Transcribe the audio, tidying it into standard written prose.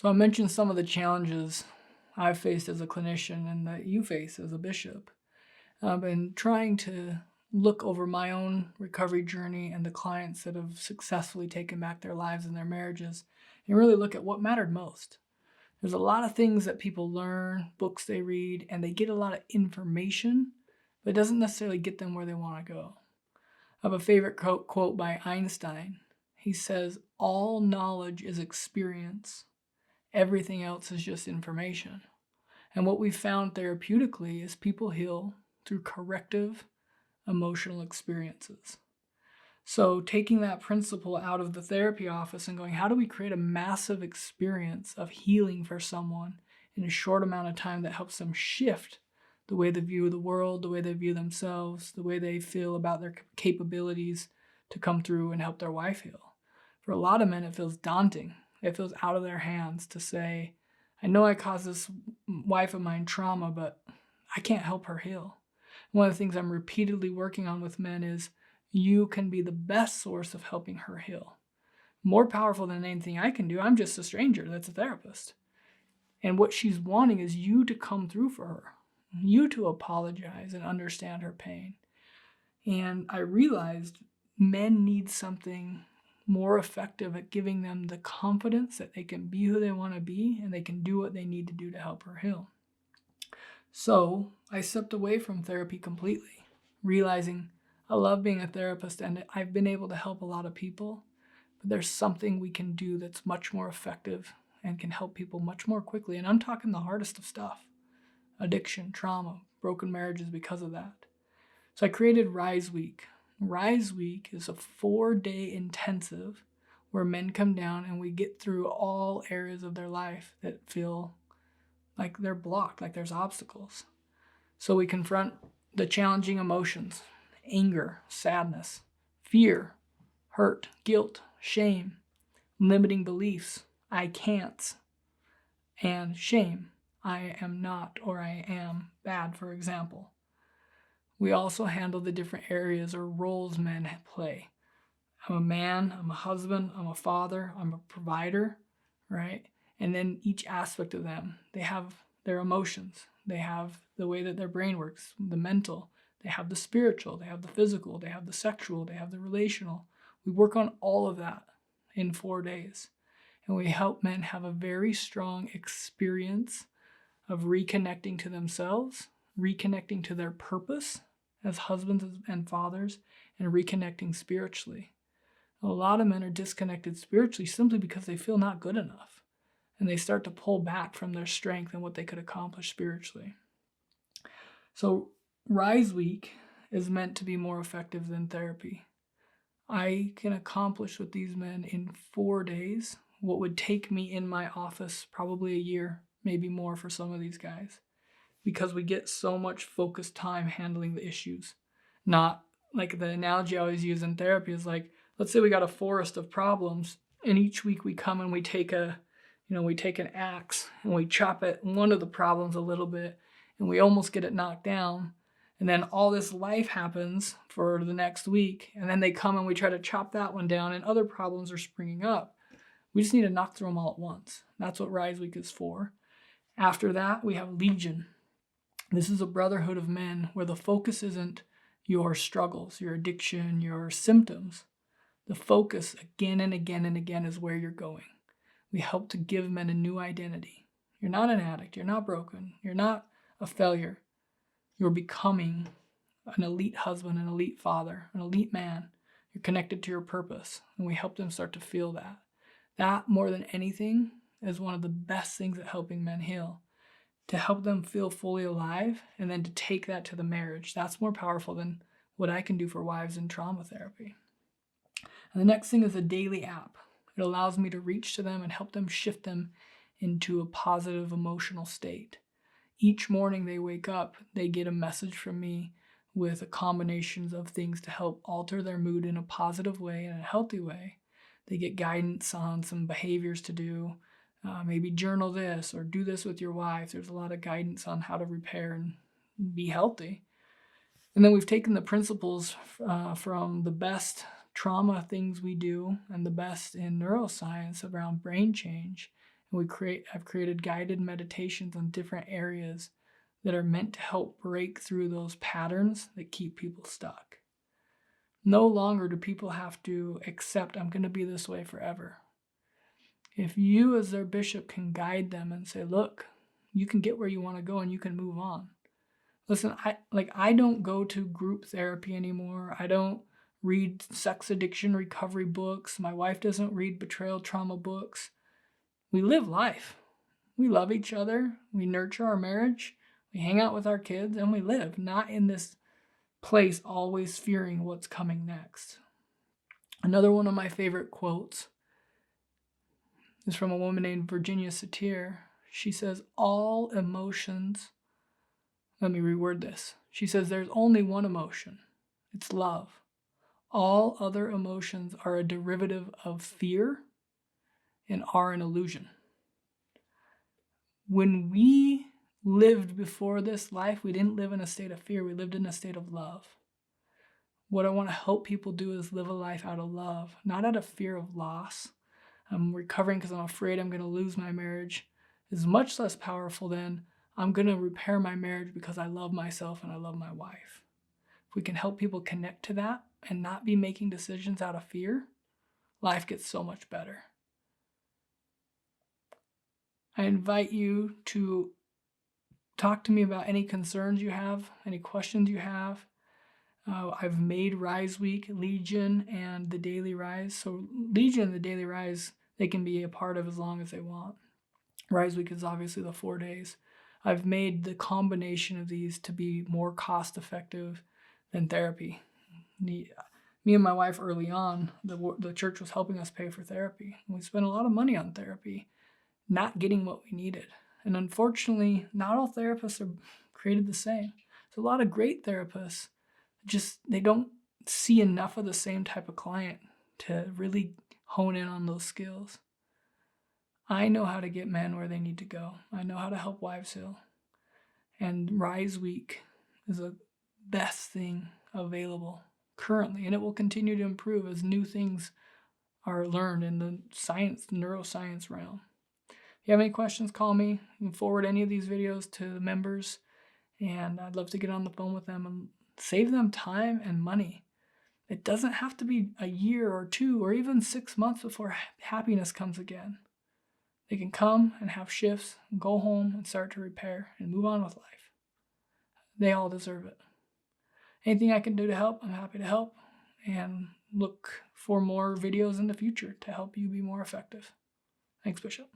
So I mentioned some of the challenges I've faced as a clinician and that you face as a bishop. I've been trying to look over my own recovery journey and the clients that have successfully taken back their lives and their marriages and really look at what mattered most. There's a lot of things that people learn, books they read, and they get a lot of information, but it doesn't necessarily get them where they want to go. I have a favorite quote by Einstein. He says, "All knowledge is experience. Everything else is just information." And what we've found therapeutically is people heal through corrective emotional experiences. So, taking that principle out of the therapy office and going, how do we create a massive experience of healing for someone in a short amount of time that helps them shift the way they view the world, the way they view themselves, the way they feel about their capabilities to come through and help their wife heal? For a lot of men, it feels daunting. It feels out of their hands to say, I know I caused this wife of mine trauma, but I can't help her heal. One of the things I'm repeatedly working on with men is you can be the best source of helping her heal. More powerful than anything I can do. I'm just a stranger that's a therapist. And what she's wanting is you to come through for her, you to apologize and understand her pain. And I realized men need something more effective at giving them the confidence that they can be who they want to be and they can do what they need to do to help her heal. So I stepped away from therapy completely, realizing I love being a therapist and I've been able to help a lot of people, but there's something we can do that's much more effective and can help people much more quickly. And I'm talking the hardest of stuff: addiction, trauma, broken marriages because of that. So I created Rise Week. Rise Week is a 4-day intensive where men come down and we get through all areas of their life that feel like they're blocked, like there's obstacles. So we confront the challenging emotions: anger, sadness, fear, hurt, guilt, shame, limiting beliefs, I can't, and shame, I am not or I am bad, for example. We also handle the different areas or roles men play. I'm a man, I'm a husband, I'm a father, I'm a provider, right? And then each aspect of them, they have their emotions, they have the way that their brain works, the mental, they have the spiritual, they have the physical, they have the sexual, they have the relational. We work on all of that in 4 days. And we help men have a very strong experience of reconnecting to themselves, reconnecting to their purpose as husbands and fathers, and reconnecting spiritually. A lot of men are disconnected spiritually simply because they feel not good enough, and they start to pull back from their strength and what they could accomplish spiritually. So Rise Week is meant to be more effective than therapy. I can accomplish with these men in 4 days what would take me in my office probably a year, maybe more for some of these guys, because we get so much focused time handling the issues. Not like the analogy I always use in therapy is like, let's say we got a forest of problems, and each week we come and we take an axe and we chop at one of the problems a little bit and we almost get it knocked down. And then all this life happens for the next week. And then they come and we try to chop that one down and other problems are springing up. We just need to knock through them all at once. That's what Rise Week is for. After that, we have Legion. This is a brotherhood of men where the focus isn't your struggles, your addiction, your symptoms. The focus again and again and again is where you're going. We help to give men a new identity. You're not an addict. You're not broken. You're not a failure. You're becoming an elite husband, an elite father, an elite man. You're connected to your purpose. And we help them start to feel that. That, more than anything, is one of the best things at helping men heal. To help them feel fully alive and then to take that to the marriage. That's more powerful than what I can do for wives in trauma therapy. And the next thing is a daily app. It allows me to reach to them and help them shift them into a positive emotional state. Each morning they wake up, they get a message from me with a combination of things to help alter their mood in a positive way and a healthy way. They get guidance on some behaviors to do. Maybe journal this or do this with your wife. There's a lot of guidance on how to repair and be healthy. And then we've taken the principles from the best trauma things we do and the best in neuroscience around brain change. And I've created guided meditations on different areas that are meant to help break through those patterns that keep people stuck. No longer do people have to accept, I'm going to be this way forever. If you as their bishop can guide them and say, look, you can get where you want to go and you can move on. Listen, I don't go to group therapy anymore. I don't read sex addiction recovery books. My wife doesn't read betrayal trauma books. We live life. We love each other. We nurture our marriage. We hang out with our kids and we live, not in this place always fearing what's coming next. Another one of my favorite quotes is from a woman named Virginia Satir. She says, all emotions, let me reword this. She says, there's only one emotion. It's love. All other emotions are a derivative of fear and are an illusion. When we lived before this life, we didn't live in a state of fear. We lived in a state of love. What I want to help people do is live a life out of love, not out of fear of loss. I'm recovering because I'm afraid I'm going to lose my marriage is much less powerful than I'm going to repair my marriage because I love myself and I love my wife. If we can help people connect to that and not be making decisions out of fear, life gets so much better. I invite you to talk to me about any concerns you have, any questions you have. I've made Rise Week, Legion, and the Daily Rise. So Legion and the Daily Rise, they can be a part of as long as they want. Rise Week is obviously the 4 days. I've made the combination of these to be more cost effective than therapy. Me and my wife early on, the church was helping us pay for therapy. We spent a lot of money on therapy, not getting what we needed. And unfortunately, not all therapists are created the same. There's a lot of great therapists, just they don't see enough of the same type of client to really hone in on those skills. I know how to get men where they need to go. I know how to help wives heal. And Rise Week is the best thing available currently, and it will continue to improve as new things are learned in the neuroscience realm. If you have any questions, call me. You can forward any of these videos to the members, and I'd love to get on the phone with them and save them time and money. It doesn't have to be a year or 2 or even 6 months before happiness comes again. They can come and have shifts, and go home and start to repair and move on with life. They all deserve it. Anything I can do to help, I'm happy to help, and look for more videos in the future to help you be more effective. Thanks, Bishop.